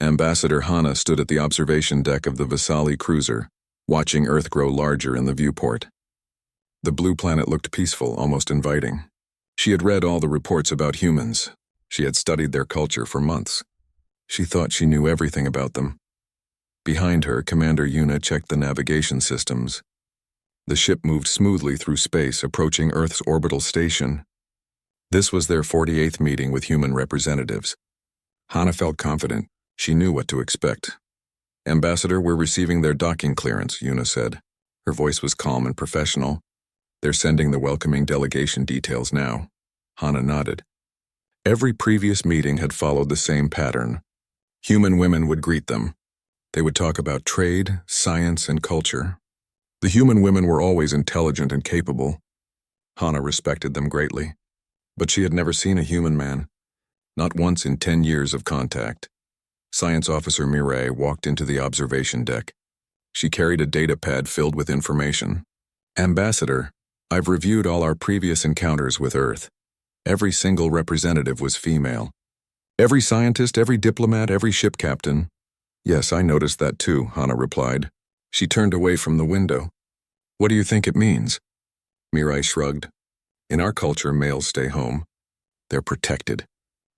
Ambassador Hana stood at the observation deck of the Vasali cruiser, watching Earth grow larger in the viewport. The blue planet looked peaceful, almost inviting. She had read all the reports about humans. She had studied their culture for months. She thought she knew everything about them. Behind her, Commander Yuna checked the navigation systems. The ship moved smoothly through space, approaching Earth's orbital station. This was their 48th meeting with human representatives. Hana felt confident. She knew what to expect. "Ambassador, we're receiving their docking clearance," Yuna said. Her voice was calm and professional. "They're sending the welcoming delegation details now." Hana nodded. Every previous meeting had followed the same pattern. Human women would greet them. They would talk about trade, science, and culture. The human women were always intelligent and capable. Hana respected them greatly. But she had never seen a human man. Not once in 10 years of contact. Science Officer Mireille walked into the observation deck. She carried a data pad filled with information. "Ambassador, I've reviewed all our previous encounters with Earth. Every single representative was female. Every scientist, every diplomat, every ship captain." "Yes, I noticed that too," Hana replied. She turned away from the window. "What do you think it means?" Mireille shrugged. "In our culture, males stay home. They're protected.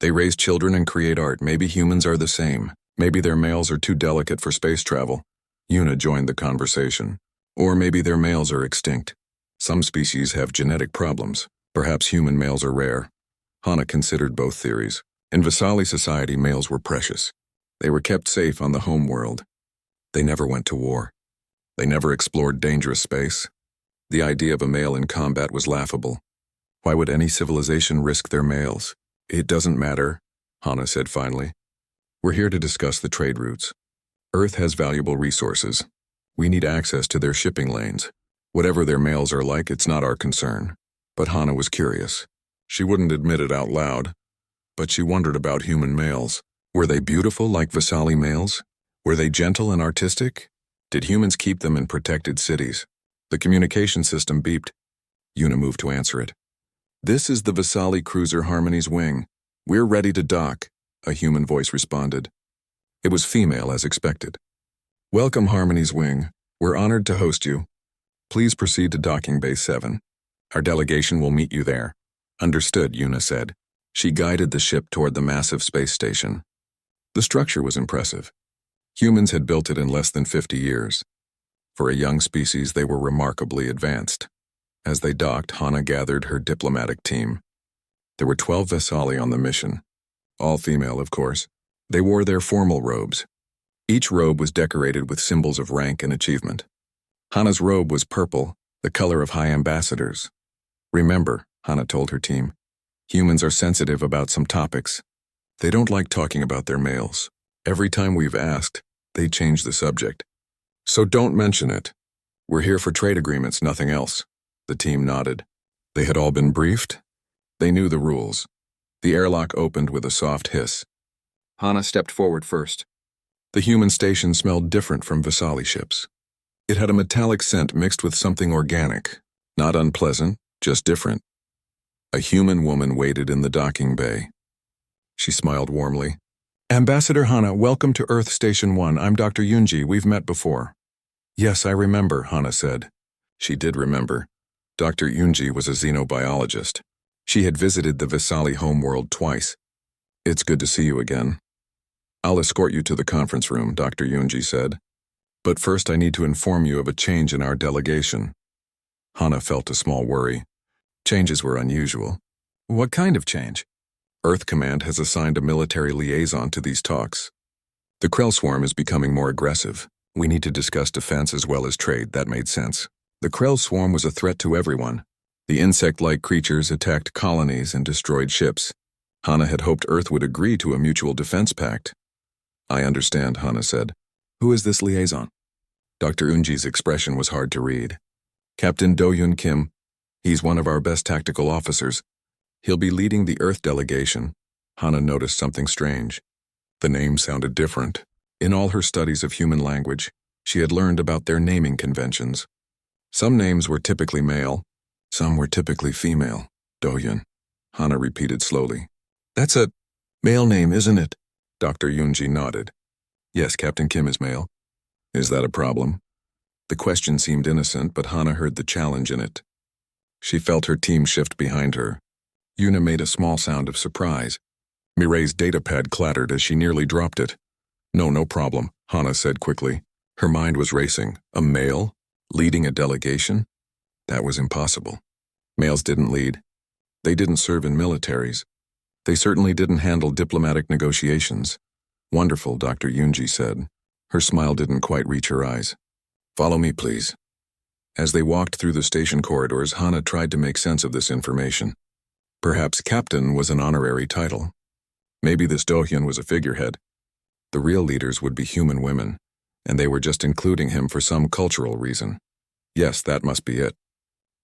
They raise children and create art. Maybe humans are the same. Maybe their males are too delicate for space travel." Yuna joined the conversation. "Or maybe their males are extinct. Some species have genetic problems. Perhaps human males are rare." Hana considered both theories. In Vasali society, males were precious. They were kept safe on the home world. They never went to war. They never explored dangerous space. The idea of a male in combat was laughable. Why would any civilization risk their males? "It doesn't matter," Hana said finally. "We're here to discuss the trade routes. Earth has valuable resources. We need access to their shipping lanes. Whatever their males are like, it's not our concern." But Hana was curious. She wouldn't admit it out loud, but she wondered about human males. Were they beautiful like Vasali males? Were they gentle and artistic? Did humans keep them in protected cities? The communication system beeped. Yuna moved to answer it. "This is the Vasali cruiser Harmony's wing. We're ready to dock," a human voice responded. It was female as expected. "Welcome, Harmony's wing. We're honored to host you. Please proceed to docking bay 7. Our delegation will meet you there." "Understood," Yuna said. She guided the ship toward the massive space station. The structure was impressive. Humans had built it in less than 50 years. For a young species, they were remarkably advanced. As they docked, Hana gathered her diplomatic team. There were 12 Vasali on the mission. All female, of course. They wore their formal robes. Each robe was decorated with symbols of rank and achievement. Hana's robe was purple, the color of high ambassadors. "Remember," Hana told her team, "humans are sensitive about some topics. They don't like talking about their males. Every time we've asked, they change the subject. So don't mention it. We're here for trade agreements, nothing else." The team nodded. They had all been briefed. They knew the rules. The airlock opened with a soft hiss. Hana stepped forward first. The human station smelled different from Vasali ships. It had a metallic scent mixed with something organic. Not unpleasant, just different. A human woman waited in the docking bay. She smiled warmly. "Ambassador Hana, welcome to Earth Station 1. I'm Dr. Yunji. We've met before." "Yes, I remember," Hana said. She did remember. Dr. Yunji was a xenobiologist. She had visited the Vasali homeworld twice. "It's good to see you again." "I'll escort you to the conference room," Dr. Yunji said. "But first I need to inform you of a change in our delegation." Hana felt a small worry. Changes were unusual. "What kind of change?" "Earth Command has assigned a military liaison to these talks. The Krell swarm is becoming more aggressive. We need to discuss defense as well as trade." That made sense. The Krell swarm was a threat to everyone. The insect-like creatures attacked colonies and destroyed ships. Hana had hoped Earth would agree to a mutual defense pact. "I understand," Hana said. "Who is this liaison?" Dr. Unji's expression was hard to read. "Captain Do-Yun Kim. He's one of our best tactical officers. He'll be leading the Earth delegation." Hana noticed something strange. The name sounded different. In all her studies of human language, she had learned about their naming conventions. Some names were typically male, some were typically female. "Do-Yun," Hana repeated slowly. "That's a male name, isn't it?" Dr. Yunji nodded. Yes, Captain Kim is male. Is that a problem? The question seemed innocent, but Hana heard the challenge in it. She felt her team shift behind her. Yuna made a small sound of surprise. Mireille's datapad clattered as she nearly dropped it. No problem, Hana said quickly. Her mind was racing. A male? Leading a delegation? That was impossible. Males didn't lead. They didn't serve in militaries. They certainly didn't handle diplomatic negotiations. Wonderful, Dr. Yunji said. Her smile didn't quite reach her eyes. Follow me, please. As they walked through the station corridors, Hana tried to make sense of this information. Perhaps captain was an honorary title. Maybe this Dohyun was a figurehead. The real leaders would be human women, and they were just including him for some cultural reason. Yes, that must be it.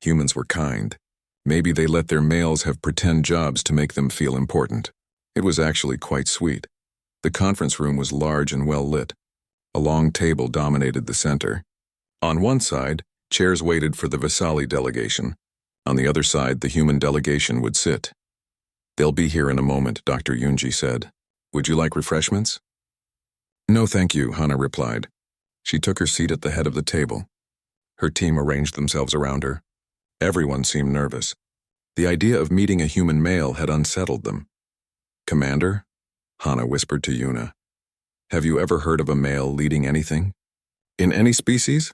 Humans were kind. Maybe they let their males have pretend jobs to make them feel important. It was actually quite sweet. The conference room was large and well lit. A long table dominated the center. On one side, chairs waited for the Vasali delegation. On the other side, the human delegation would sit. They'll be here in a moment, Dr. Yunji said. Would you like refreshments? No, thank you, Hana replied. She took her seat at the head of the table. Her team arranged themselves around her. Everyone seemed nervous. The idea of meeting a human male had unsettled them. Commander? Hana whispered to Yuna. Have you ever heard of a male leading anything? In any species?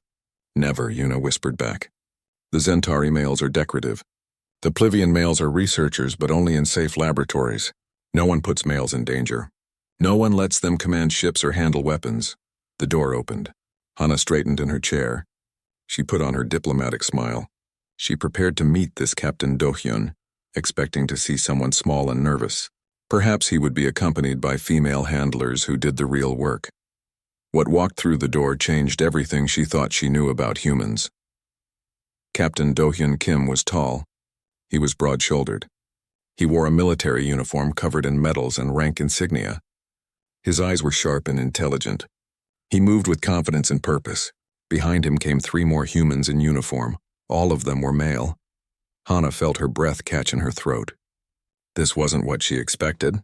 Never, Yuna whispered back. The Zentari males are decorative. The Plivian males are researchers, but only in safe laboratories. No one puts males in danger. No one lets them command ships or handle weapons. The door opened. Hana straightened in her chair. She put on her diplomatic smile. She prepared to meet this Captain Dohyun, expecting to see someone small and nervous. Perhaps he would be accompanied by female handlers who did the real work. What walked through the door changed everything she thought she knew about humans. Captain Dohyun Kim was tall. He was broad-shouldered. He wore a military uniform covered in medals and rank insignia. His eyes were sharp and intelligent. He moved with confidence and purpose. Behind him came 3 more humans in uniform. All of them were male. Hana felt her breath catch in her throat. This wasn't what she expected.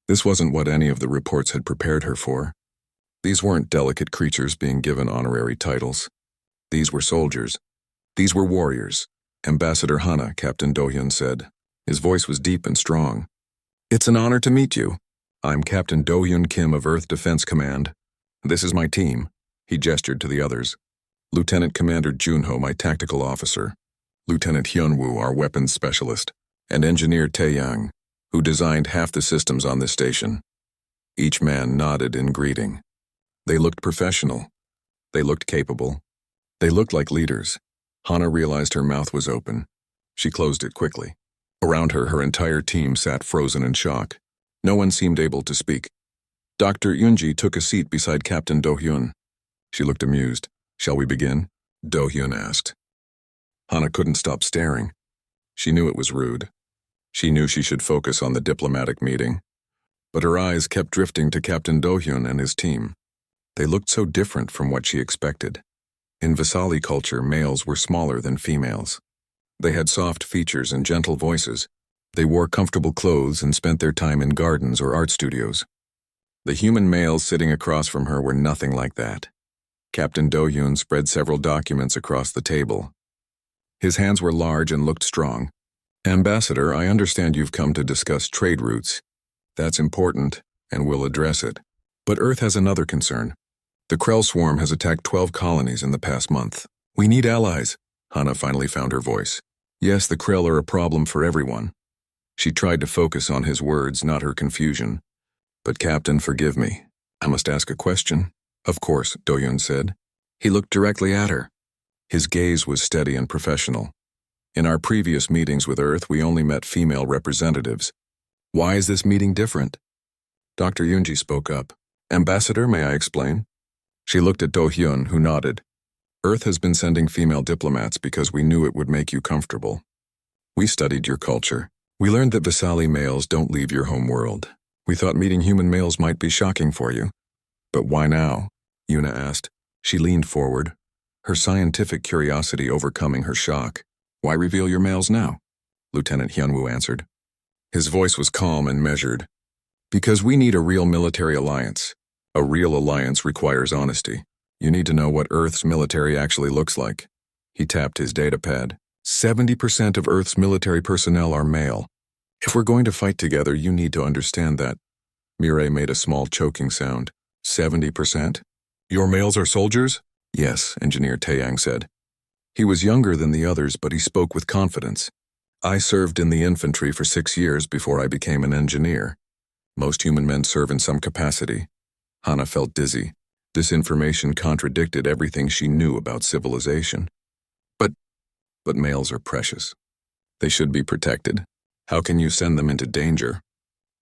This wasn't what any of the reports had prepared her for. These weren't delicate creatures being given honorary titles. These were soldiers. These were warriors. Ambassador Hana, Captain Dohyun said. His voice was deep and strong. It's an honor to meet you. I'm Captain Dohyun Kim of Earth Defense Command. This is my team. He gestured to the others. Lieutenant Commander Junho, my tactical officer. Lieutenant Hyunwoo, our weapons specialist. And Engineer Taeyang, who designed half the systems on this station. Each man nodded in greeting. They looked professional. They looked capable. They looked like leaders. Hana realized her mouth was open. She closed it quickly. Around her, her entire team sat frozen in shock. No one seemed able to speak. Dr. Yunji took a seat beside Captain Dohyun. She looked amused. Shall we begin? Dohyun asked. Hana couldn't stop staring. She knew it was rude. She knew she should focus on the diplomatic meeting. But her eyes kept drifting to Captain Dohyun and his team. They looked so different from what she expected. In Vasali culture, males were smaller than females. They had soft features and gentle voices. They wore comfortable clothes and spent their time in gardens or art studios. The human males sitting across from her were nothing like that. Captain Dohyun spread several documents across the table. His hands were large and looked strong. Ambassador, I understand you've come to discuss trade routes. That's important, and we'll address it. But Earth has another concern. The Krell swarm has attacked 12 colonies in the past month. We need allies. Hana finally found her voice. Yes, the Krell are a problem for everyone. She tried to focus on his words, not her confusion. But Captain, forgive me. I must ask a question. Of course, Dohyun said. He looked directly at her. His gaze was steady and professional. In our previous meetings with Earth, we only met female representatives. Why is this meeting different? Dr. Yunji spoke up. Ambassador, may I explain? She looked at Dohyun, who nodded. Earth has been sending female diplomats because we knew it would make you comfortable. We studied your culture. We learned that Vasali males don't leave your home world. We thought meeting human males might be shocking for you. But why now? Yuna asked. She leaned forward, her scientific curiosity overcoming her shock. Why reveal your males now? Lieutenant Hyunwoo answered. His voice was calm and measured. Because we need a real military alliance. A real alliance requires honesty. You need to know what Earth's military actually looks like. He tapped his datapad. 70% of Earth's military personnel are male. If we're going to fight together, you need to understand that. Mireille made a small choking sound. 70%? Your males are soldiers? Yes, Engineer Taeyang said. He was younger than the others, but he spoke with confidence. I served in the infantry for 6 years before I became an engineer. Most human men serve in some capacity. Hana felt dizzy. This information contradicted everything she knew about civilization. But males are precious. They should be protected. How can you send them into danger?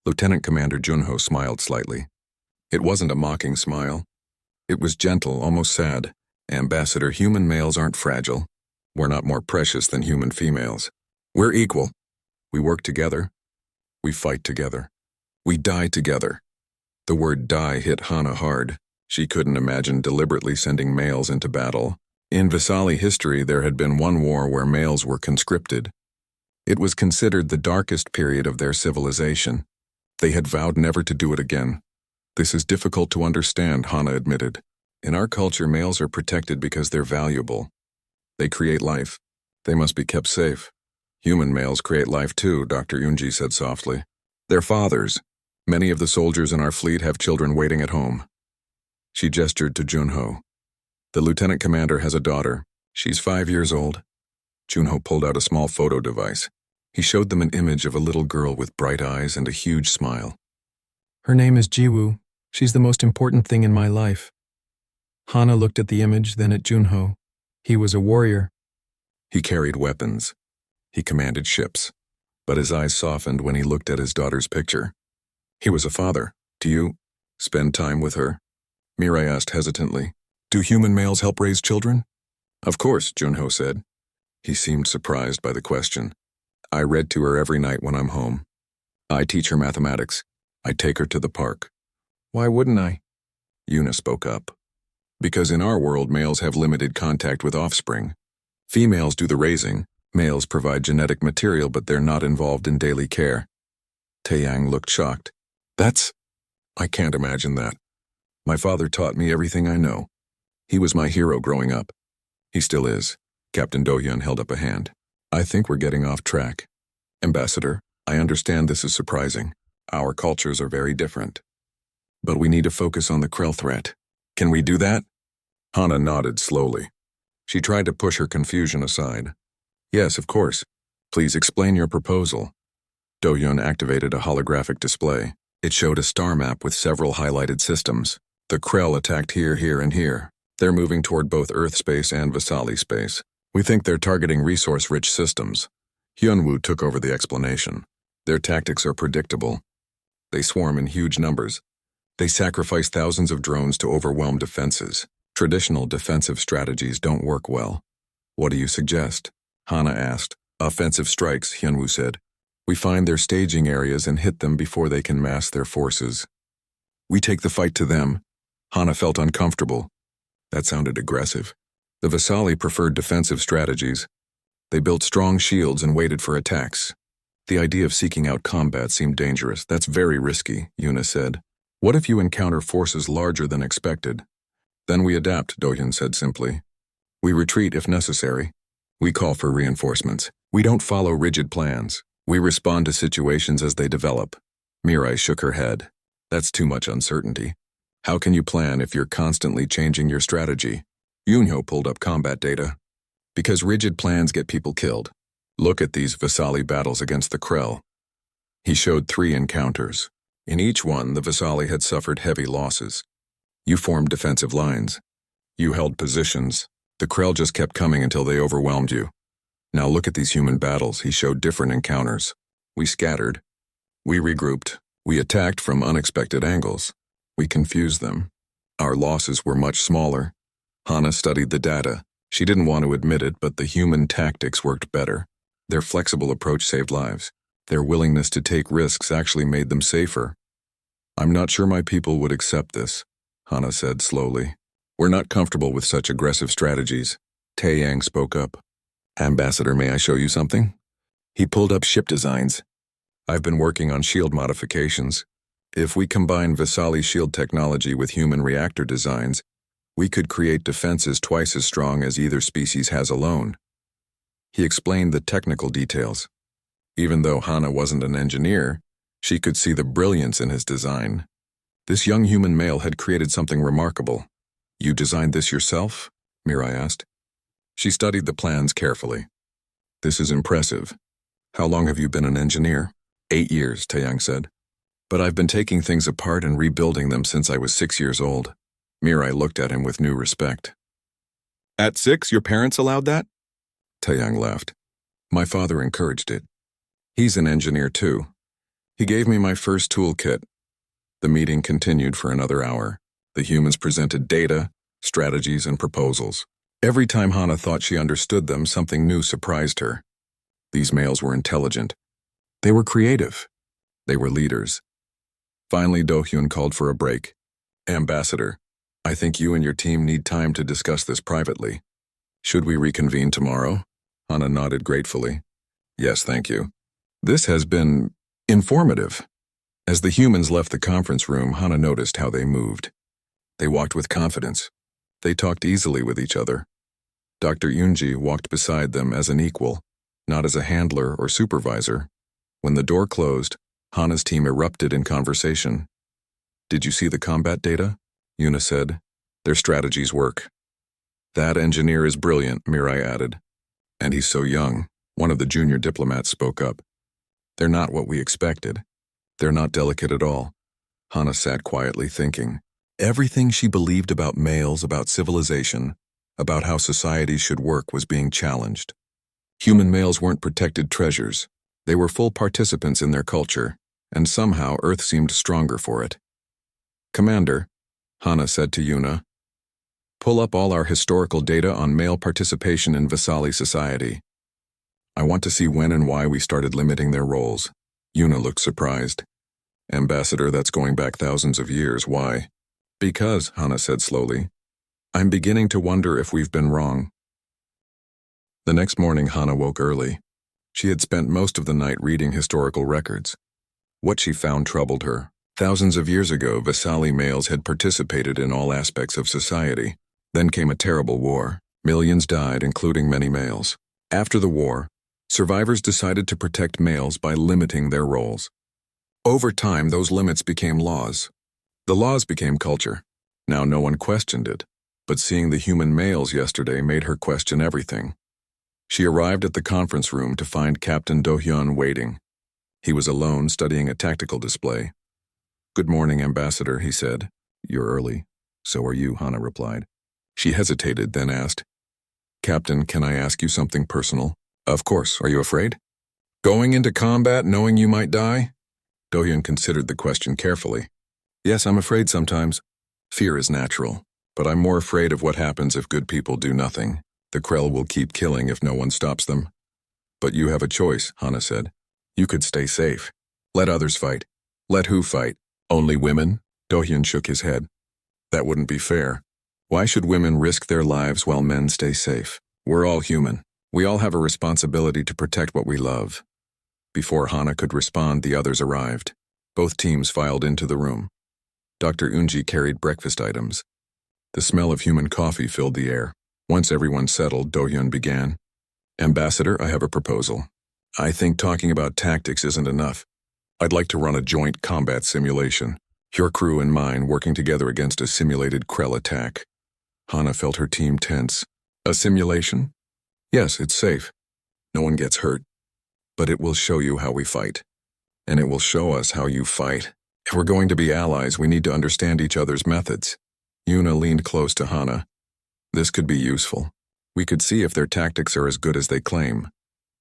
Lieutenant Commander Junho smiled slightly. It wasn't a mocking smile. It was gentle, almost sad. Ambassador, human males aren't fragile. We're not more precious than human females. We're equal. We work together. We fight together. We die together. The word die hit Hana hard. She couldn't imagine deliberately sending males into battle. In Vasali history, there had been one war where males were conscripted. It was considered the darkest period of their civilization. They had vowed never to do it again. This is difficult to understand, Hana admitted. In our culture, males are protected because they're valuable. They create life. They must be kept safe. Human males create life too, Dr. Yunji said softly. They're fathers. Many of the soldiers in our fleet have children waiting at home. She gestured to Junho. The lieutenant commander has a daughter. She's 5 years old. Junho pulled out a small photo device. He showed them an image of a little girl with bright eyes and a huge smile. Her name is Jiwoo. She's the most important thing in my life. Hana looked at the image, then at Junho. He was a warrior. He carried weapons. He commanded ships. But his eyes softened when he looked at his daughter's picture. He was a father. Do you spend time with her? Mirai asked hesitantly. Do human males help raise children? Of course, Junho said. He seemed surprised by the question. I read to her every night when I'm home. I teach her mathematics. I take her to the park. Why wouldn't I? Yuna spoke up. Because in our world, males have limited contact with offspring. Females do the raising. Males provide genetic material, but they're not involved in daily care. Taeyang looked shocked. I can't imagine that. My father taught me everything I know. He was my hero growing up. He still is. Captain Do-hyun held up a hand. I think we're getting off track. Ambassador, I understand this is surprising. Our cultures are very different. But we need to focus on the Krell threat. Can we do that? Hana nodded slowly. She tried to push her confusion aside. Yes, of course. Please explain your proposal. Do-hyun activated a holographic display. It showed a star map with several highlighted systems. The Krell attacked here, here, and here. They're moving toward both Earth space and Vasali space. We think they're targeting resource-rich systems. Hyunwoo took over the explanation. Their tactics are predictable. They swarm in huge numbers. They sacrifice thousands of drones to overwhelm defenses. Traditional defensive strategies don't work well. What do you suggest? Hana asked. Offensive strikes, Hyunwoo said. We find their staging areas and hit them before they can mass their forces. We take the fight to them. Hana felt uncomfortable. That sounded aggressive. The Vasali preferred defensive strategies. They built strong shields and waited for attacks. The idea of seeking out combat seemed dangerous. That's very risky, Yuna said. What if you encounter forces larger than expected? Then we adapt, Do-hyun said simply. We retreat if necessary. We call for reinforcements. We don't follow rigid plans. We respond to situations as they develop. Mirai shook her head. That's too much uncertainty. How can you plan if you're constantly changing your strategy? Yunho pulled up combat data. Because rigid plans get people killed. Look at these Vasali battles against the Krell. He showed 3 encounters. In each one, the Vasali had suffered heavy losses. You formed defensive lines. You held positions. The Krell just kept coming until they overwhelmed you. Now look at these human battles. He showed different encounters. We scattered. We regrouped. We attacked from unexpected angles. We confused them. Our losses were much smaller. Hana studied the data. She didn't want to admit it, but the human tactics worked better. Their flexible approach saved lives. Their willingness to take risks actually made them safer. I'm not sure my people would accept this, Hana said slowly. We're not comfortable with such aggressive strategies. Taeyang spoke up. Ambassador, may I show you something? He pulled up ship designs. I've been working on shield modifications. If we combine Vasali shield technology with human reactor designs, we could create defenses twice as strong as either species has alone. He explained the technical details. Even though Hana wasn't an engineer, she could see the brilliance in his design. This young human male had created something remarkable. You designed this yourself? Mirai asked. She studied the plans carefully. This is impressive. How long have you been an engineer? 8 years, Taeyang said. But I've been taking things apart and rebuilding them since I was 6 years old. Mirai looked at him with new respect. At 6, your parents allowed that? Taeyang laughed. My father encouraged it. He's an engineer too. He gave me my first toolkit. The meeting continued for another hour. The humans presented data, strategies, and proposals. Every time Hana thought she understood them, something new surprised her. These males were intelligent. They were creative. They were leaders. Finally, Do-hyun called for a break. Ambassador, I think you and your team need time to discuss this privately. Should we reconvene tomorrow? Hana nodded gratefully. Yes, thank you. This has been informative. As the humans left the conference room, Hana noticed how they moved. They walked with confidence. They talked easily with each other. Dr. Yoonji walked beside them as an equal, not as a handler or supervisor. When the door closed, Hana's team erupted in conversation. Did you see the combat data? Yuna said. Their strategies work. That engineer is brilliant, Mirai added. And he's so young, one of the junior diplomats spoke up. They're not what we expected. They're not delicate at all. Hana sat quietly thinking. Everything she believed about males, about civilization, about how society should work was being challenged. Human males weren't protected treasures. They were full participants in their culture, and somehow Earth seemed stronger for it. Commander, Hana said to Yuna, pull up all our historical data on male participation in Vasali society. I want to see when and why we started limiting their roles. Yuna looked surprised. Ambassador, that's going back thousands of years. Why? Because, Hana said slowly, I'm beginning to wonder if we've been wrong. The next morning, Hana woke early. She had spent most of the night reading historical records. What she found troubled her. Thousands of years ago, Vasali males had participated in all aspects of society. Then came a terrible war. Millions died, including many males. After the war, survivors decided to protect males by limiting their roles. Over time, those limits became laws. The laws became culture. Now no one questioned it, but seeing the human males yesterday made her question everything. She arrived at the conference room to find Captain Do-hyun waiting. He was alone, studying a tactical display. Good morning, Ambassador, he said. You're early. So are you, Hana replied. She hesitated, then asked, Captain, can I ask you something personal? Of course. Are you afraid? Going into combat knowing you might die? Do-hyun considered the question carefully. Yes, I'm afraid sometimes. Fear is natural, but I'm more afraid of what happens if good people do nothing. The Krell will keep killing if no one stops them. But you have a choice, Hana said. You could stay safe. Let others fight. Let who fight? Only women? Do-hyun shook his head. That wouldn't be fair. Why should women risk their lives while men stay safe? We're all human. We all have a responsibility to protect what we love. Before Hana could respond, the others arrived. Both teams filed into the room. Dr. Unji carried breakfast items. The smell of human coffee filled the air. Once everyone settled, Do-hyun began. Ambassador, I have a proposal. I think talking about tactics isn't enough. I'd like to run a joint combat simulation. Your crew and mine working together against a simulated Krell attack. Hana felt her team tense. A simulation? Yes, it's safe. No one gets hurt. But it will show you how we fight. And it will show us how you fight. If we're going to be allies, we need to understand each other's methods. Yuna leaned close to Hana. This could be useful. We could see if their tactics are as good as they claim.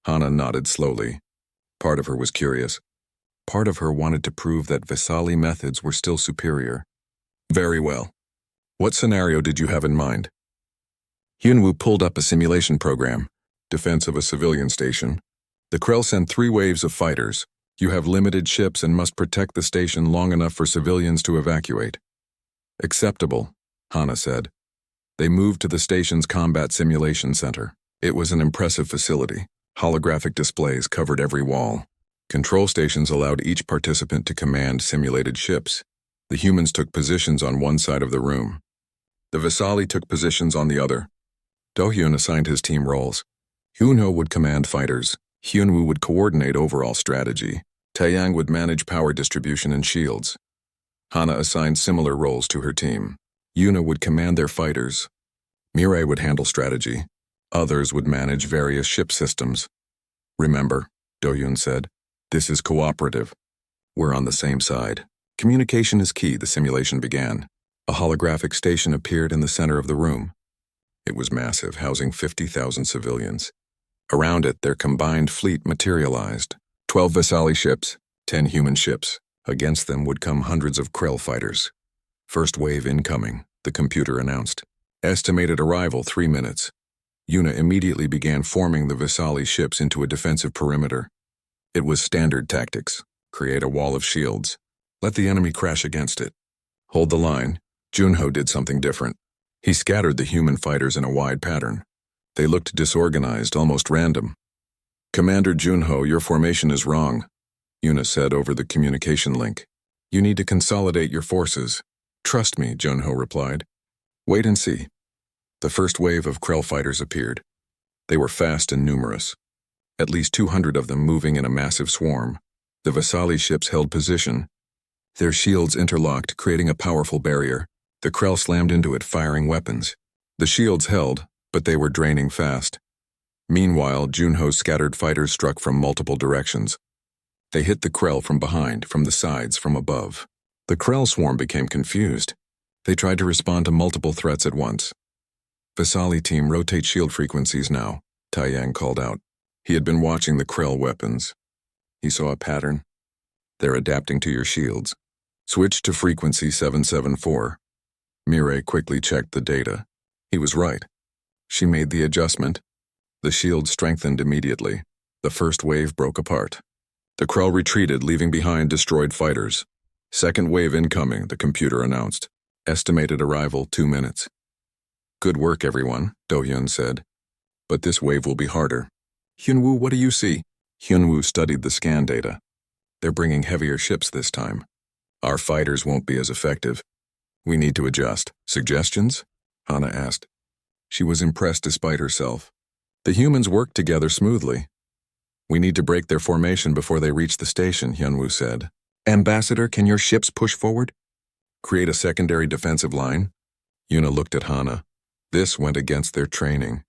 Hana nodded slowly. Part of her was curious. Part of her wanted to prove that Vasali methods were still superior. Very well. What scenario did you have in mind? Hyunwoo pulled up a simulation program. Defense of a civilian station. The Krell sent 3 waves of fighters. You have limited ships and must protect the station long enough for civilians to evacuate. Acceptable, Hana said. They moved to the station's combat simulation center. It was an impressive facility. Holographic displays covered every wall. Control stations allowed each participant to command simulated ships. The humans took positions on one side of the room. The Vasali took positions on the other. Do-hyun assigned his team roles. Hyunho would command fighters. Hyunwoo would coordinate overall strategy. Taeyang would manage power distribution and shields. Hana assigned similar roles to her team. Yuna would command their fighters. Mirai would handle strategy. Others would manage various ship systems. Remember, Do-hyun said, this is cooperative. We're on the same side. Communication is key, the simulation began. A holographic station appeared in the center of the room. It was massive, housing 50,000 civilians. Around it, their combined fleet materialized. 12 Vasali ships, 10 human ships. Against them would come hundreds of Krell fighters. First wave incoming, the computer announced. Estimated arrival 3 minutes. Yuna immediately began forming the Vasali ships into a defensive perimeter. It was standard tactics. Create a wall of shields. Let the enemy crash against it. Hold the line. Junho did something different. He scattered the human fighters in a wide pattern. They looked disorganized, almost random. Commander Junho, your formation is wrong, Yuna said over the communication link. You need to consolidate your forces. Trust me, Junho replied. Wait and see. The first wave of Krell fighters appeared. They were fast and numerous. At least 200 of them moving in a massive swarm. The Vasali ships held position. Their shields interlocked, creating a powerful barrier. The Krell slammed into it, firing weapons. The shields held, but they were draining fast. Meanwhile, Junho's scattered fighters struck from multiple directions. They hit the Krell from behind, from the sides, from above. The Krell swarm became confused. They tried to respond to multiple threats at once. Vasali team, rotate shield frequencies now, Taeyang called out. He had been watching the Krell weapons. He saw a pattern. They're adapting to your shields. Switch to frequency 774. Mirai quickly checked the data. He was right. She made the adjustment. The shield strengthened immediately. The first wave broke apart. The Krell retreated, leaving behind destroyed fighters. Second wave incoming, the computer announced. Estimated arrival 2 minutes. Good work, everyone, Do-hyun said. But this wave will be harder. Hyunwoo, what do you see? Hyunwoo studied the scan data. They're bringing heavier ships this time. Our fighters won't be as effective. We need to adjust. Suggestions? Hana asked. She was impressed despite herself. The humans worked together smoothly. We need to break their formation before they reach the station, Hyunwoo said. Ambassador, can your ships push forward? Create a secondary defensive line? Yuna looked at Hana. This went against their training.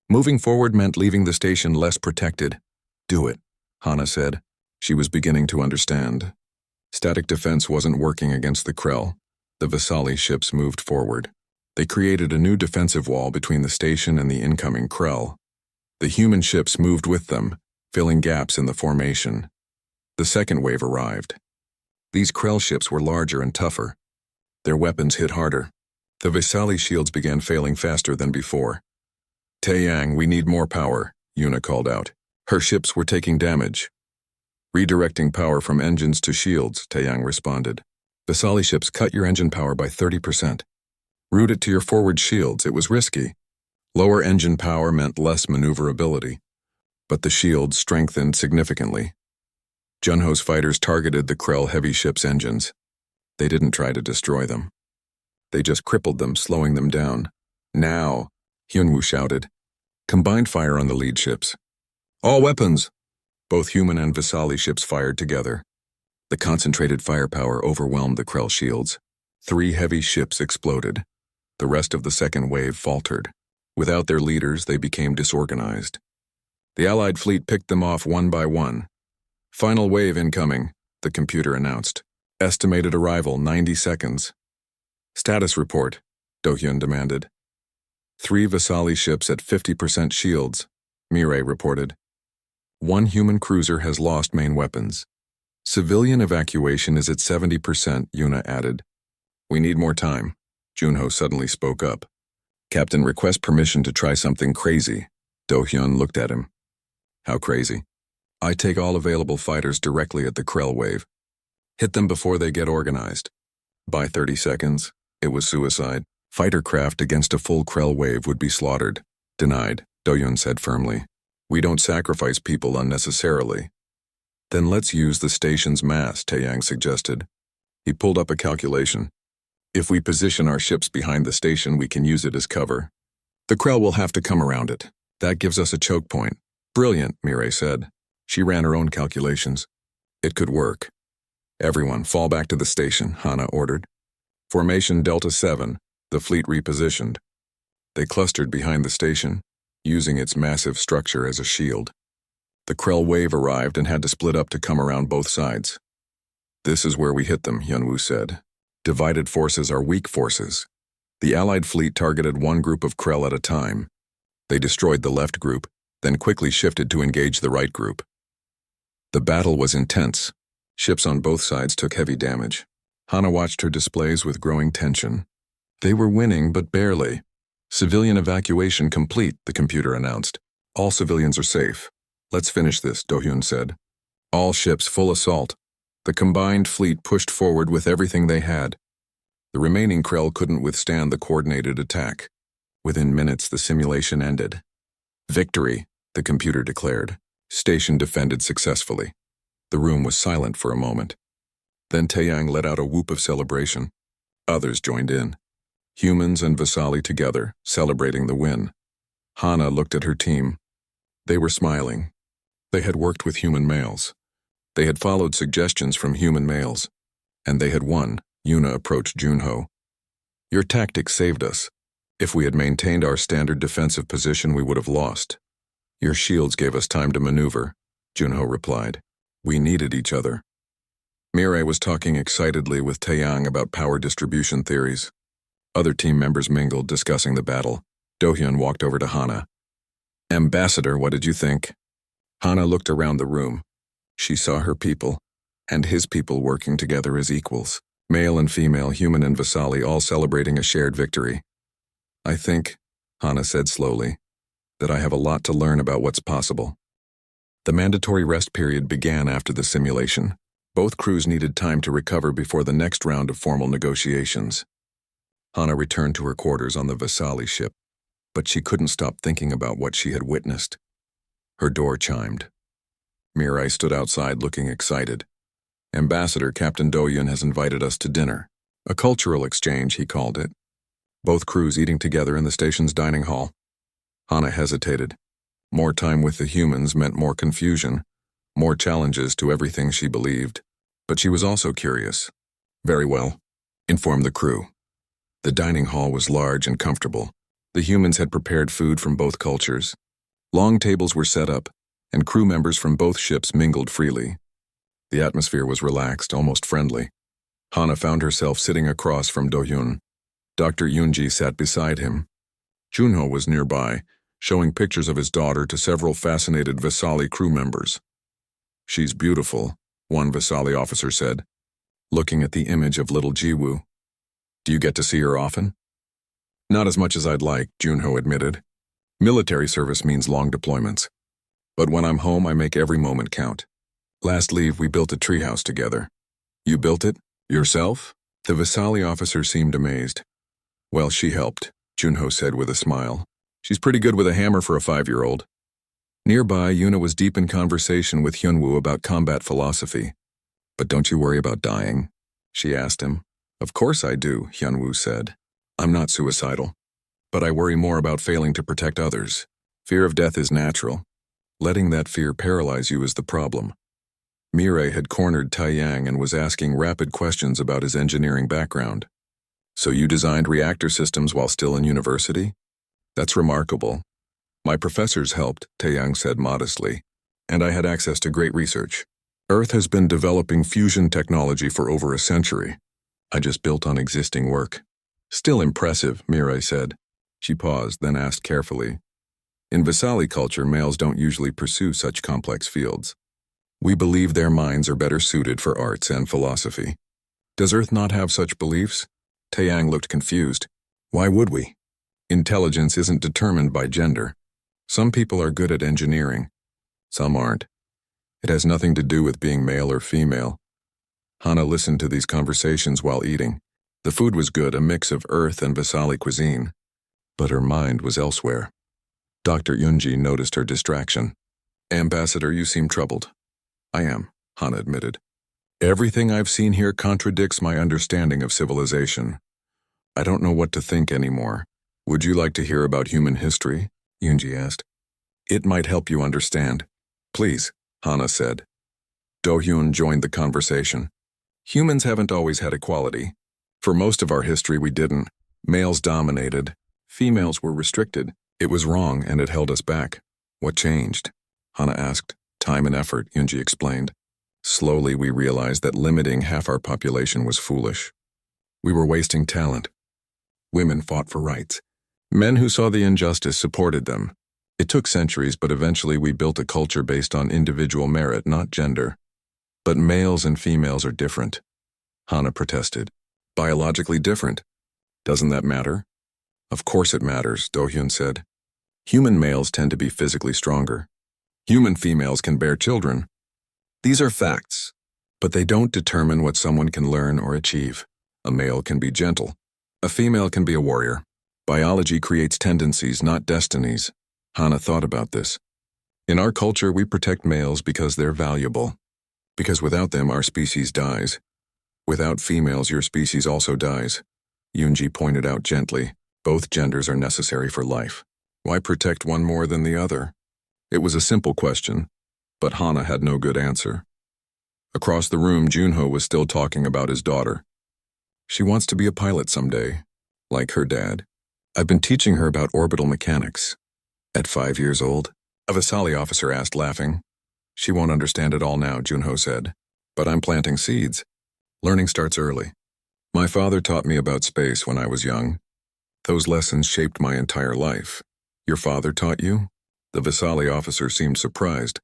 Moving forward meant leaving the station less protected. Do it, Hana said. She was beginning to understand. Static defense wasn't working against the Krell. The Vasali ships moved forward. They created a new defensive wall between the station and the incoming Krell. The human ships moved with them, filling gaps in the formation. The second wave arrived. These Krell ships were larger and tougher. Their weapons hit harder. The Vasali shields began failing faster than before. Taeyang, we need more power, Yuna called out. Her ships were taking damage. Redirecting power from engines to shields, Taeyang responded. Vasali ships, cut your engine power by 30%. Route it to your forward shields. It was risky. Lower engine power meant less maneuverability. But the shields strengthened significantly. Junho's fighters targeted the Krell heavy ship's engines. They didn't try to destroy them. They just crippled them, slowing them down. Now, Hyunwoo shouted. Combined fire on the lead ships. All weapons! Both human and Vasali ships fired together. The concentrated firepower overwhelmed the Krell shields. 3 heavy ships exploded. The rest of the second wave faltered. Without their leaders, they became disorganized. The Allied fleet picked them off one by one. Final wave incoming, the computer announced. Estimated arrival 90 seconds. Status report, Do-hyun demanded. 3 Vasali ships at 50% shields, Mirai reported. 1 human cruiser has lost main weapons. Civilian evacuation is at 70%, Yuna added. We need more time, Junho suddenly spoke up. Captain, request permission to try something crazy. Do-hyun looked at him. How crazy? I take all available fighters directly at the Krell wave. Hit them before they get organized. By 30 seconds, it was suicide. Fighter craft against a full Krell wave would be slaughtered. Denied, Do-hyun said firmly. We don't sacrifice people unnecessarily. Then let's use the station's mass, Taeyang suggested. He pulled up a calculation. If we position our ships behind the station, we can use it as cover. The Krell will have to come around it. That gives us a choke point. Brilliant, Mireille said. She ran her own calculations. It could work. Everyone, fall back to the station, Hana ordered. Formation Delta 7, the fleet repositioned. They clustered behind the station, using its massive structure as a shield. The Krell wave arrived and had to split up to come around both sides. This is where we hit them, Hyunwoo said. Divided forces are weak forces. The Allied fleet targeted one group of Krell at a time. They destroyed the left group, then quickly shifted to engage the right group. The battle was intense. Ships on both sides took heavy damage. Hana watched her displays with growing tension. They were winning, but barely. Civilian evacuation complete, the computer announced. All civilians are safe. Let's finish this, Do-hyun said. All ships full assault. The combined fleet pushed forward with everything they had. The remaining Krell couldn't withstand the coordinated attack. Within minutes, the simulation ended. Victory, the computer declared. Station defended successfully. The room was silent for a moment. Then Taeyang let out a whoop of celebration. Others joined in. Humans and Vasali together, celebrating the win. Hana looked at her team. They were smiling. They had worked with human males. They had followed suggestions from human males. And they had won. Yuna approached Junho. Your tactics saved us. If we had maintained our standard defensive position, we would have lost. Your shields gave us time to maneuver, Junho replied. We needed each other. Mireille was talking excitedly with Taeyang about power distribution theories. Other team members mingled, discussing the battle. Do-hyun walked over to Hana. Ambassador, what did you think? Hana looked around the room. She saw her people, and his people working together as equals. Male and female, human and Vasali, all celebrating a shared victory. I think, Hana said slowly, that I have a lot to learn about what's possible. The mandatory rest period began after the simulation. Both crews needed time to recover before the next round of formal negotiations. Hana returned to her quarters on the Vasali ship, but she couldn't stop thinking about what she had witnessed. Her door chimed. Mirai stood outside looking excited. Ambassador Captain Do-hyun has invited us to dinner. A cultural exchange, he called it. Both crews eating together in the station's dining hall. Hana hesitated. More time with the humans meant more confusion, more challenges to everything she believed. But she was also curious. Very well, informed the crew. The dining hall was large and comfortable. The humans had prepared food from both cultures. Long tables were set up, and crew members from both ships mingled freely. The atmosphere was relaxed, almost friendly. Hana found herself sitting across from Do-hyun. Dr. Yoonji sat beside him. Junho was nearby, showing pictures of his daughter to several fascinated Vasali crew members. She's beautiful, one Vasali officer said, looking at the image of little Jiwoo. Do you get to see her often? Not as much as I'd like, Junho admitted. Military service means long deployments. But when I'm home, I make every moment count. Last leave, we built a treehouse together. You built it? Yourself? The Vasali officer seemed amazed. Well, she helped, Junho said with a smile. She's pretty good with a hammer for a 5-year-old. Nearby, Yuna was deep in conversation with Hyunwoo about combat philosophy. But don't you worry about dying? She asked him. Of course I do, Hyunwoo said. I'm not suicidal. But I worry more about failing to protect others. Fear of death is natural. Letting that fear paralyze you is the problem. Mireille had cornered Taeyang and was asking rapid questions about his engineering background. So you designed reactor systems while still in university? That's remarkable. My professors helped, Taeyang said modestly, and I had access to great research. Earth has been developing fusion technology for over a century. I just built on existing work. Still impressive, Mireille said. She paused, then asked carefully. In Vasali culture, males don't usually pursue such complex fields. We believe their minds are better suited for arts and philosophy. Does Earth not have such beliefs? Taeyang looked confused. Why would we? Intelligence isn't determined by gender. Some people are good at engineering. Some aren't. It has nothing to do with being male or female. Hana listened to these conversations while eating. The food was good, a mix of Earth and Vasali cuisine. But her mind was elsewhere. Dr. Yoonji noticed her distraction. Ambassador, you seem troubled. I am. Hana admitted. Everything I've seen here contradicts my understanding of civilization. I don't know what to think anymore. Would you like to hear about human history? Yunji asked. It might help you understand. Please, Hana said. Do-hyun joined the conversation. Humans haven't always had equality. For most of our history we didn't. Males dominated. Females were restricted. It was wrong and it held us back. What changed? Hana asked. Time and effort, Yunji explained. Slowly we realized that limiting half our population was foolish. We were wasting talent. Women fought for rights. Men who saw the injustice supported them. It took centuries, but eventually we built a culture based on individual merit, not gender. But males and females are different. Hana protested. Biologically different. Doesn't that matter? Of course it matters, Do-hyun said. Human males tend to be physically stronger. Human females can bear children. These are facts, but they don't determine what someone can learn or achieve. A male can be gentle. A female can be a warrior. Biology creates tendencies, not destinies. Hana thought about this. In our culture, we protect males because they're valuable. Because without them, our species dies. Without females, your species also dies. Yunji pointed out gently. Both genders are necessary for life. Why protect one more than the other? It was a simple question, but Hana had no good answer. Across the room, Junho was still talking about his daughter. She wants to be a pilot someday, like her dad. I've been teaching her about orbital mechanics. At 5 years old, a Vasali officer asked, laughing. She won't understand it all now, Junho said. But I'm planting seeds. Learning starts early. My father taught me about space when I was young. Those lessons shaped my entire life. Your father taught you? The Vasali officer seemed surprised.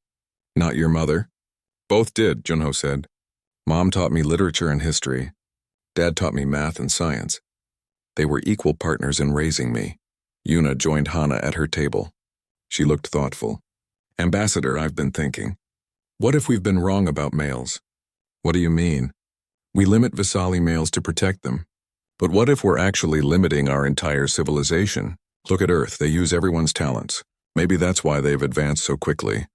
Not your mother? Both did, Junho said. Mom taught me literature and history. Dad taught me math and science. They were equal partners in raising me. Yuna joined Hana at her table. She looked thoughtful. Ambassador, I've been thinking. What if we've been wrong about males? What do you mean? We limit Vasali males to protect them. But what if we're actually limiting our entire civilization? Look at Earth, they use everyone's talents. Maybe that's why they've advanced so quickly.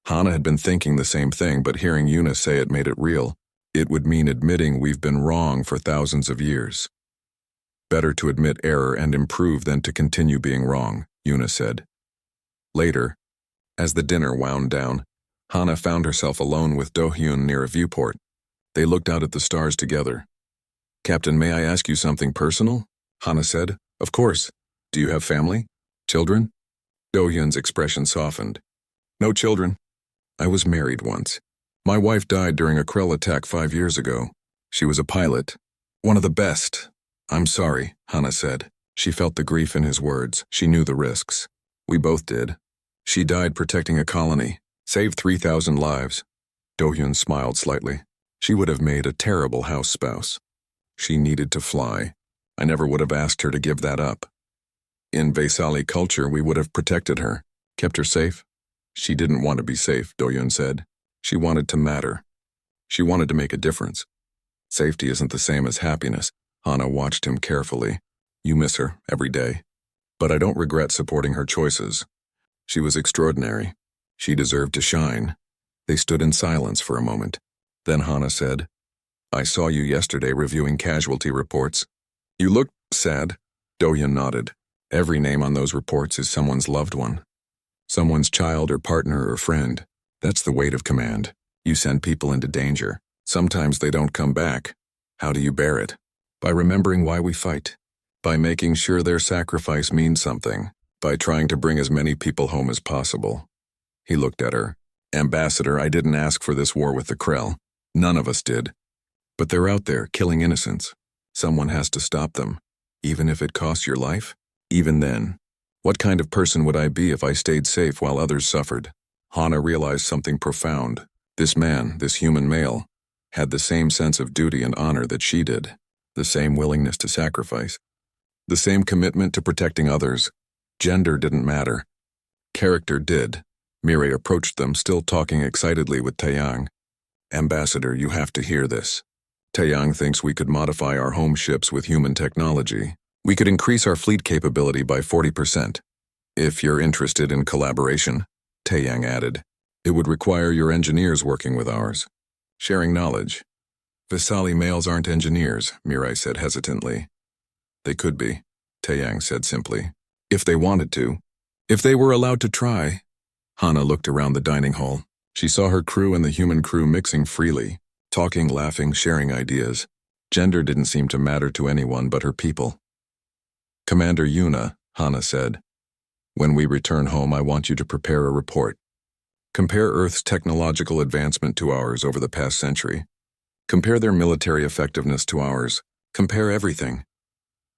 Hana had been thinking the same thing, but hearing Yuna say it made it real. It would mean admitting we've been wrong for thousands of years. Better to admit error and improve than to continue being wrong, Yuna said. Later, as the dinner wound down, Hana found herself alone with Do-hyun near a viewport. They looked out at the stars together. Captain, may I ask you something personal? Hana said. Of course. Do you have family? Children? Do-hyun's expression softened. No children. I was married once. My wife died during a Krell attack 5 years ago. She was a pilot. One of the best. I'm sorry, Hana said. She felt the grief in his words. She knew the risks. We both did. She died protecting a colony. Saved 3,000 lives. Do-hyun smiled slightly. She would have made a terrible house spouse. She needed to fly. I never would have asked her to give that up. In Vasali culture, we would have protected her, kept her safe. She didn't want to be safe, Do-hyun said. She wanted to matter. She wanted to make a difference. Safety isn't the same as happiness. Hana watched him carefully. You miss her every day. But I don't regret supporting her choices. She was extraordinary. She deserved to shine. They stood in silence for a moment. Then Hana said, I saw you yesterday reviewing casualty reports. You looked sad. Do-hyun nodded. Every name on those reports is someone's loved one. Someone's child or partner or friend. That's the weight of command. You send people into danger. Sometimes they don't come back. How do you bear it? By remembering why we fight. By making sure their sacrifice means something. By trying to bring as many people home as possible. He looked at her. Ambassador, I didn't ask for this war with the Krell. None of us did. But they're out there, killing innocents. Someone has to stop them. Even if it costs your life? Even then. What kind of person would I be if I stayed safe while others suffered? Hana realized something profound. This man, this human male, had the same sense of duty and honor that she did. The same willingness to sacrifice. The same commitment to protecting others. Gender didn't matter. Character did. Mireille approached them, still talking excitedly with Taeyang. Ambassador, you have to hear this. Taeyang thinks we could modify our home ships with human technology. We could increase our fleet capability by 40%. If you're interested in collaboration, Taeyang added, it would require your engineers working with ours. sharing knowledge. Visali males aren't engineers, Mirai said hesitantly. They could be, Taeyang said simply. If they wanted to. If they were allowed to try. Hana looked around the dining hall. She saw her crew and the human crew mixing freely, talking, laughing, sharing ideas. Gender didn't seem to matter to anyone but her people. Commander Yuna, Hana said, when we return home, I want you to prepare a report. Compare Earth's technological advancement to ours over the past century. Compare their military effectiveness to ours. Compare everything.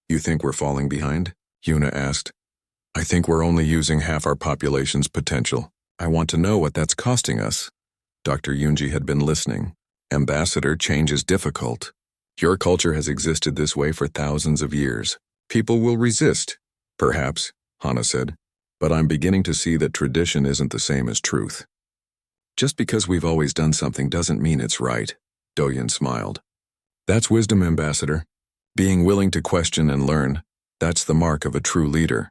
You think we're falling behind? Yuna asked. I think we're only using half our population's potential. I want to know what that's costing us. Dr. Yunji had been listening. Ambassador, change is difficult. Your culture has existed this way for thousands of years. People will resist. Perhaps, Hana said. But I'm beginning to see that tradition isn't the same as truth. Just because we've always done something doesn't mean it's right, Doyun smiled. That's wisdom, Ambassador. Being willing to question and learn, that's the mark of a true leader.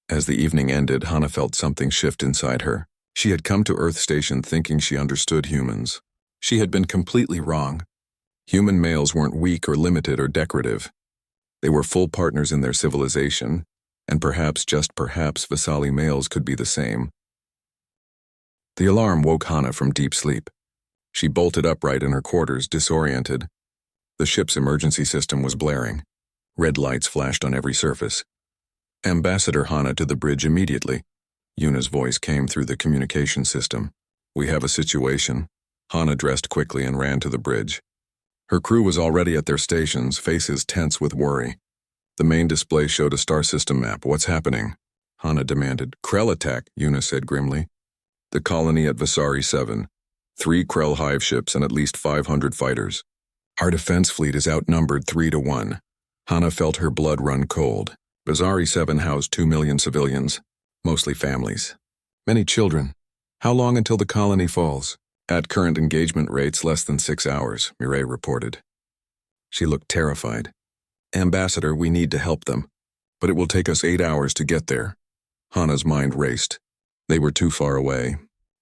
As the evening ended, Hana felt something shift inside her. She had come to Earth Station thinking she understood humans. She had been completely wrong. Human males weren't weak or limited or decorative. They were full partners in their civilization, and perhaps, just perhaps, Visali males could be the same. The alarm woke Hana from deep sleep. She bolted upright in her quarters, disoriented. The ship's emergency system was blaring. Red lights flashed on every surface. Ambassador Hana to the bridge immediately. Yuna's voice came through the communication system. We have a situation. Hana dressed quickly and ran to the bridge. Her crew was already at their stations, faces tense with worry. The main display showed a star system map. What's happening? Hana demanded. Krell attack, Yuna said grimly. The colony at Visari 7. 3 Krell hive ships and at least 500 fighters. Our defense fleet is outnumbered 3-1. Hana felt her blood run cold. Visari 7 housed 2 million civilians, mostly families. Many children. How long until the colony falls? At current engagement rates, less than 6 hours, Mireille reported. She looked terrified. Ambassador, we need to help them. But it will take us 8 hours to get there. Hana's mind raced. They were too far away.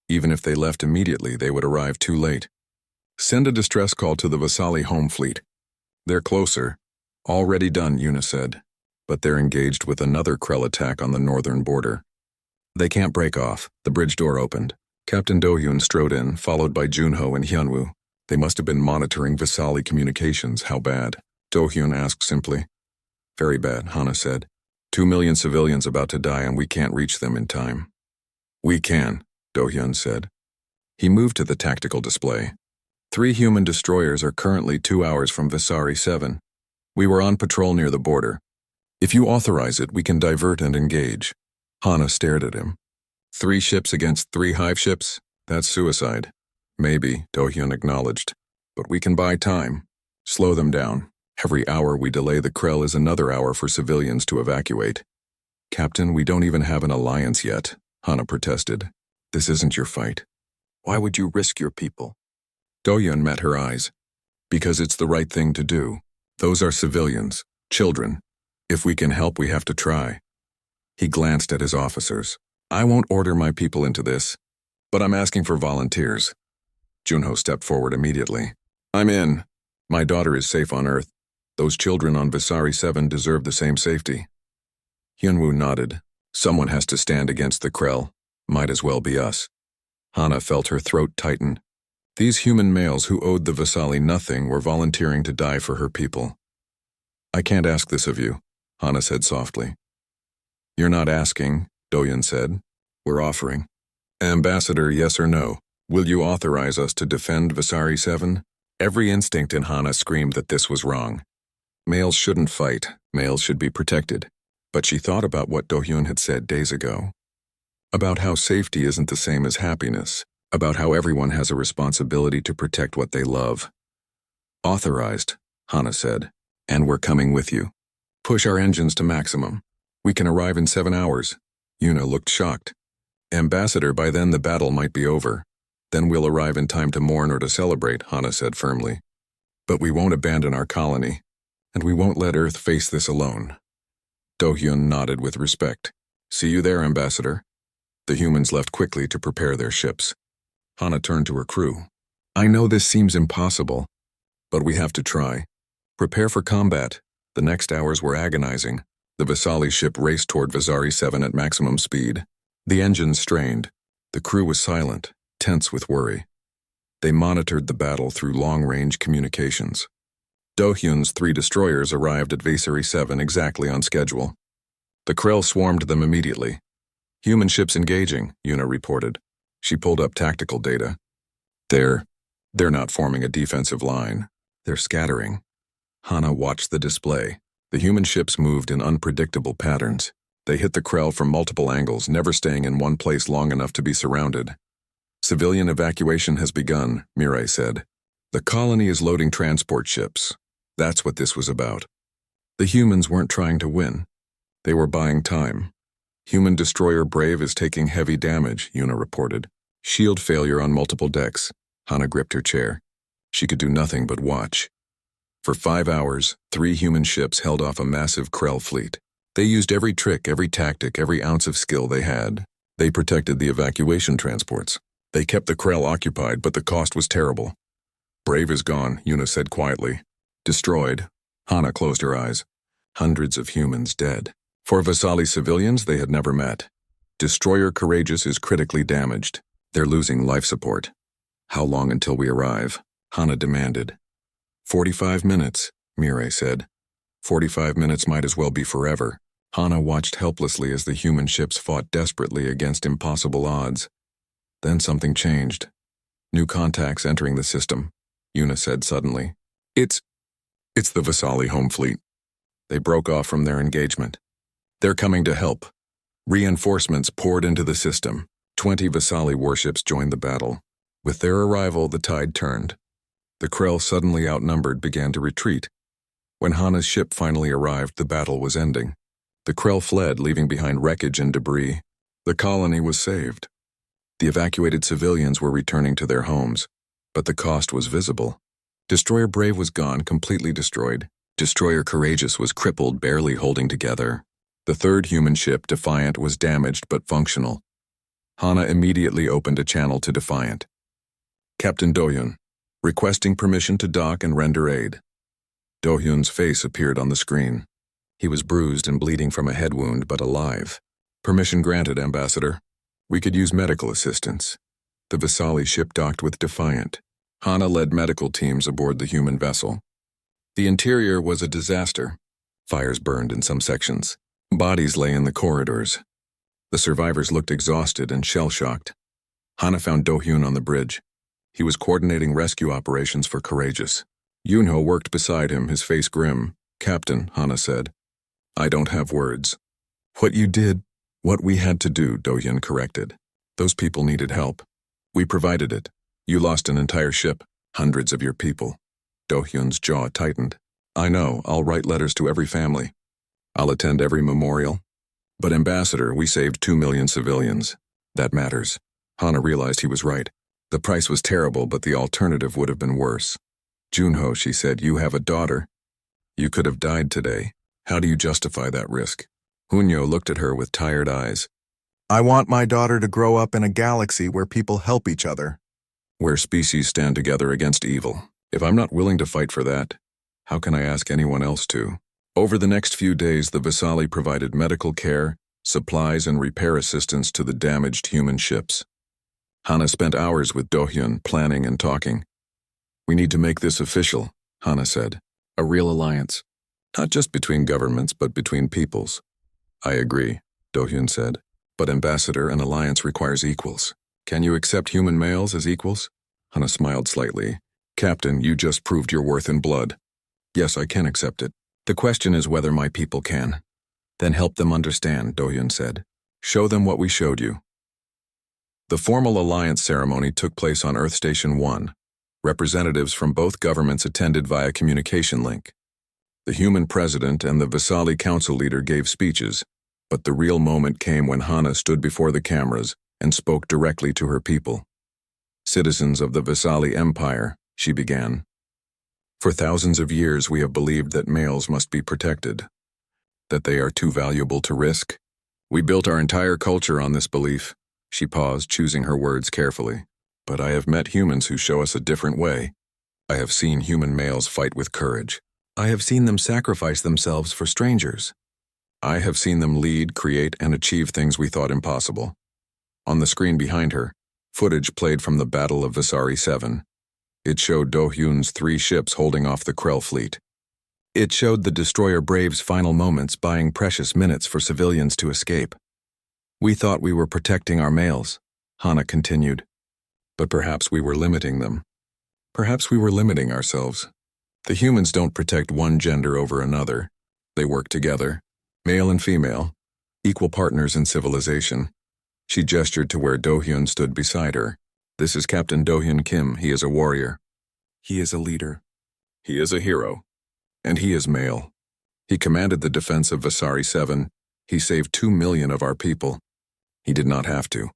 Even if they left immediately, they would arrive too late. Send a distress call to the Visali home fleet. They're closer. Already done, Yuna said. But they're engaged with another Krell attack on the northern border. They can't break off. The bridge door opened. Captain Do-hyun strode in, followed by Junho and Hyunwoo. They must have been monitoring Visali communications. How bad? Do-hyun asked simply. Very bad, Hana said. 2 million civilians about to die and we can't reach them in time. We can, Do-hyun said. He moved to the tactical display. 3 human destroyers are currently 2 hours from Visari 7. We were on patrol near the border. If you authorize it, we can divert and engage. Hana stared at him. 3 ships against 3 hive ships? That's suicide. Maybe, Do-hyun acknowledged. But we can buy time. Slow them down. Every hour we delay the Krell is another hour for civilians to evacuate. Captain, we don't even have an alliance yet, Hana protested. This isn't your fight. Why would you risk your people? Do-hyun met her eyes. Because it's the right thing to do. Those are civilians, children. If we can help, we have to try. He glanced at his officers. I won't order my people into this, but I'm asking for volunteers. Junho stepped forward immediately. I'm in. My daughter is safe on Earth. Those children on Visari 7 deserve the same safety. Hyunwoo nodded. Someone has to stand against the Krell. Might as well be us. Hana felt her throat tighten. These human males who owed the Visali nothing were volunteering to die for her people. I can't ask this of you, Hana said softly. You're not asking, Do-hyun said. We're offering. Ambassador, yes or no, will you authorize us to defend Visari 7? Every instinct in Hana screamed that this was wrong. Males shouldn't fight. Males should be protected. But she thought about what Do-hyun had said days ago. About how safety isn't the same as happiness. About how everyone has a responsibility to protect what they love. Authorized, Hana said. And we're coming with you. Push our engines to maximum. We can arrive in 7 hours. Yuna looked shocked. Ambassador, by then the battle might be over. Then we'll arrive in time to mourn or to celebrate, Hana said firmly. But we won't abandon our colony. And we won't let Earth face this alone. Do-hyun nodded with respect. See you there, Ambassador. The humans left quickly to prepare their ships. Hana turned to her crew. I know this seems impossible, but we have to try. Prepare for combat. The next hours were agonizing. The Vasali ship raced toward Vasari 7 at maximum speed. The engines strained. The crew was silent, tense with worry. They monitored the battle through long-range communications. Do-hyun's 3 destroyers arrived at Vasari 7 exactly on schedule. The Krell swarmed them immediately. Human ships engaging, Yuna reported. She pulled up tactical data. They're not forming a defensive line. They're scattering. Hana watched the display. The human ships moved in unpredictable patterns. They hit the Krell from multiple angles, never staying in one place long enough to be surrounded. Civilian evacuation has begun, Mirai said. The colony is loading transport ships. That's what this was about. The humans weren't trying to win. They were buying time. Human destroyer Brave is taking heavy damage, Yuna reported. Shield failure on multiple decks. Hana gripped her chair. She could do nothing but watch. For 5 hours, 3 human ships held off a massive Krell fleet. They used every trick, every tactic, every ounce of skill they had. They protected the evacuation transports. They kept the Krell occupied, but the cost was terrible. Brave is gone, Yuna said quietly. Destroyed. Hana closed her eyes. Hundreds of humans dead. For Vasali civilians they had never met. Destroyer Courageous is critically damaged. They're losing life support. How long until we arrive? Hana demanded. 45 minutes, Mirai said. 45 minutes might as well be forever. Hana watched helplessly as the human ships fought desperately against impossible odds. Then something changed. New contacts entering the system, Yuna said suddenly. It's the Vasali home fleet. They broke off from their engagement. They're coming to help. Reinforcements poured into the system. 20 Vasali warships joined the battle. With their arrival, the tide turned. The Krell, suddenly outnumbered, began to retreat. When Hana's ship finally arrived, the battle was ending. The Krell fled, leaving behind wreckage and debris. The colony was saved. The evacuated civilians were returning to their homes, but the cost was visible. Destroyer Brave was gone, completely destroyed. Destroyer Courageous was crippled, barely holding together. The 3rd human ship, Defiant, was damaged but functional. Hana immediately opened a channel to Defiant. Captain Do-hyun, requesting permission to dock and render aid. Do-hyun's face appeared on the screen. He was bruised and bleeding from a head wound, but alive. Permission granted, Ambassador. We could use medical assistance. The Vasali ship docked with Defiant. Hana led medical teams aboard the human vessel. The interior was a disaster. Fires burned in some sections. Bodies lay in the corridors. The survivors looked exhausted and shell-shocked. Hana found Do-hyun on the bridge. He was coordinating rescue operations for Courageous. Yunho worked beside him, his face grim. Captain, Hana said. I don't have words. What you did, what we had to do, Do-hyun corrected. Those people needed help. We provided it. You lost an entire ship, hundreds of your people. Do-hyun's jaw tightened. I know, I'll write letters to every family. I'll attend every memorial. But Ambassador, we saved 2 million civilians. That matters. Hana realized he was right. The price was terrible, but the alternative would have been worse. Junho, she said, you have a daughter. You could have died today. How do you justify that risk? Hunyo looked at her with tired eyes. I want my daughter to grow up in a galaxy where people help each other. Where species stand together against evil. If I'm not willing to fight for that, how can I ask anyone else to? Over the next few days, the Vasali provided medical care, supplies, and repair assistance to the damaged human ships. Hana spent hours with Do-hyun, planning and talking. We need to make this official, Hana said. A real alliance. Not just between governments, but between peoples. I agree, Do-hyun said. But Ambassador, an alliance requires equals. Can you accept human males as equals? Hana smiled slightly. Captain, you just proved your worth in blood. Yes, I can accept it. The question is whether my people can. Then help them understand, Do-hyun said. Show them what we showed you. The formal alliance ceremony took place on Earth Station 1. Representatives from both governments attended via communication link. The human president and the Vasali council leader gave speeches, but the real moment came when Hana stood before the cameras and spoke directly to her people. Citizens of the Vasali Empire, she began. For thousands of years we have believed that males must be protected, that they are too valuable to risk. We built our entire culture on this belief. She paused, choosing her words carefully. But I have met humans who show us a different way. I have seen human males fight with courage. I have seen them sacrifice themselves for strangers. I have seen them lead, create, and achieve things we thought impossible. On the screen behind her, footage played from the Battle of Vasari 7. It showed Do-hyun's 3 ships holding off the Krell fleet. It showed the destroyer Brave's final moments buying precious minutes for civilians to escape. We thought we were protecting our males, Hana continued. But perhaps we were limiting them. Perhaps we were limiting ourselves. The humans don't protect one gender over another. They work together, male and female, equal partners in civilization. She gestured to where Do-hyun stood beside her. This is Captain Do-hyun Kim. He is a warrior. He is a leader. He is a hero. And he is male. He commanded the defense of Vasari 7. He saved 2 million of our people. He did not have to.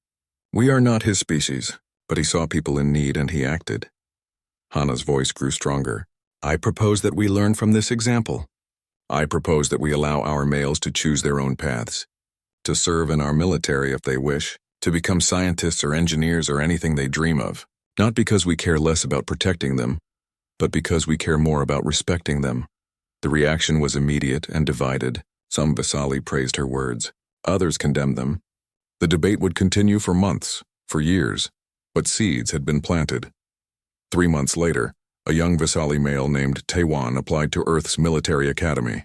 We are not his species, but he saw people in need and he acted. Hana's voice grew stronger. I propose that we learn from this example. I propose that we allow our males to choose their own paths, to serve in our military if they wish, to become scientists or engineers or anything they dream of, not because we care less about protecting them, but because we care more about respecting them. The reaction was immediate and divided. Some Vasali praised her words. Others condemned them. The debate would continue for months, for years, but seeds had been planted. 3 months later, a young Vasali male named Taewon applied to Earth's military academy.